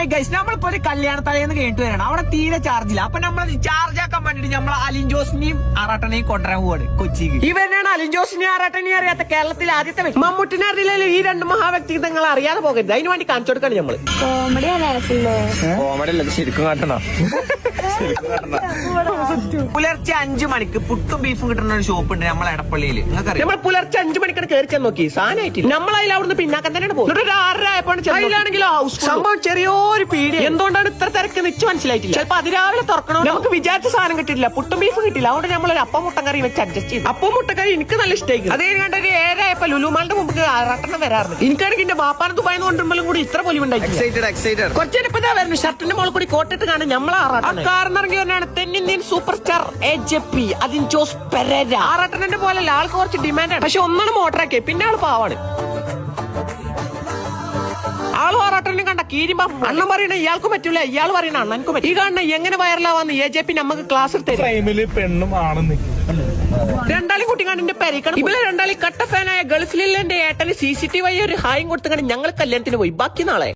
My guys, നമ്മളിപ്പോ ഒരു കല്യാണ തലേന്ന് കേട്ട് വരണം. അവിടെ തീരെ ചാർജില്ല. അപ്പൊ നമ്മൾ ചാർജ് ആക്കാൻ വേണ്ടിട്ട് നമ്മൾ അലിൻ ജോസിനെയും ആറാട്ടനെയും കൊണ്ടുവരാൻ പോവാണ് കൊച്ചിക്ക്. ഇവരാണ് അലിൻ ജോസിനെയും ആറാട്ടനെയും അറിയാത്ത കേരളത്തിലെ ആദ്യത്തെ വ്യക്തി. മമ്മൂട്ടിനെ അറിയില്ലല്ലോ. ഈ രണ്ട് മഹാവ്യക്തിത്വങ്ങൾ അറിയാതെ പോകരുത്. അതിന് വേണ്ടി കാണിച്ചു കൊടുക്കാണ് നമ്മള്. കോമഡി അല്ല, ശരിക്കും കാട്ടണോ? പുലർച്ചെ 5 മണിക്ക് പുട്ടും ബീഫും കിട്ടുന്ന ഒരു ഷോപ്പ് ഉണ്ട് നമ്മളെ എടപ്പള്ളിയിൽ. നമ്മൾ പുലർച്ചെ 5 മണിക്കാണ് കയറി ചെന്ന് നോക്കി. സാധനമായിട്ട് നമ്മളതിൽ അവിടുന്ന് പിന്നാക്കം തന്നെയാണ് പോകുന്നത്. 6:30 ആയപ്പോഴാണെങ്കിലോ സംഭവം ചെറിയൊരു പീടി. എന്തുകൊണ്ടാണ് ഇത്ര തിരക്ക് നിച്ച് മനസ്സിലായിട്ടില്ല. ചിലപ്പോ അതിരാവിലെ തുറക്കണോ. നമുക്ക് വിചാരിച്ച സാധനം കിട്ടിയില്ല, പുട്ടും ബീഫ് കിട്ടില്ല. അതുകൊണ്ട് നമ്മളൊരു അപ്പം മുട്ടക്കറി വെച്ച് അഡ്ജസ്റ്റ് ചെയ്തു. അപ്പം മുട്ടക്കറി എനിക്ക് നല്ല ഇഷ്ടമായിരിക്കും. അത് കഴിഞ്ഞ ഒരു 7 ആയപ്പോ ലുലുമാളിന്റെ മുമ്പ് ആറാട്ടെണ്ണം വരാറുണ്ട്. എനിക്കാണെങ്കിൽ എന്റെ വാപ്പാനെ ദുബായിന്ന് കൊണ്ടുമ്പോഴും കൂടി ഇത്ര പൊലിവുണ്ടായി. കുറച്ചേരപ്പോ വരുന്നു ഷർട്ടിന്റെ മോളിൽ കൂടി കോട്ടിട്ട് കാണും നമ്മളെ ആറാട്ടൻ. കാറിനിറങ്ങി വന്നാണ് തെന്നിന്ത്യൻ super star AJP Alin Jose Perera. ആറാട്ടനെ പോലല്ല, ആൾക്ക് കുറച്ച് ഡിമാൻഡാണ്. പക്ഷെ ഒന്നാണ് മോട്ടറാക്കി, പിന്നെ ആള് പാവാണ്. ആള് ആറാട്ടനെ കണ്ട കീരിമ്പ അണ്ണൻ പറയണ ഇയാൾക്കും പറ്റൂല, ഇയാൾ പറയണ അണ്ണനും പറ്റും. ഈ കാണുന്ന എങ്ങനെ വൈറലാവാന്ന് AJP നമുക്ക് ക്ലാസ് എടുത്ത് പെണ്ണും ആണെന്ന് രണ്ടാളി കുട്ടിക്കാണ്ടിന്റെ പരിക്കണം. ഇവരെ രണ്ടാളി കട്ട ഫാനായ ഗൾഫിലെ ഏട്ടന് CCTV ഒരു ഹായും കൊടുത്തുകൊണ്ട് ഞങ്ങൾ കല്യാണത്തിന് പോയി. ബാക്കി നാളെ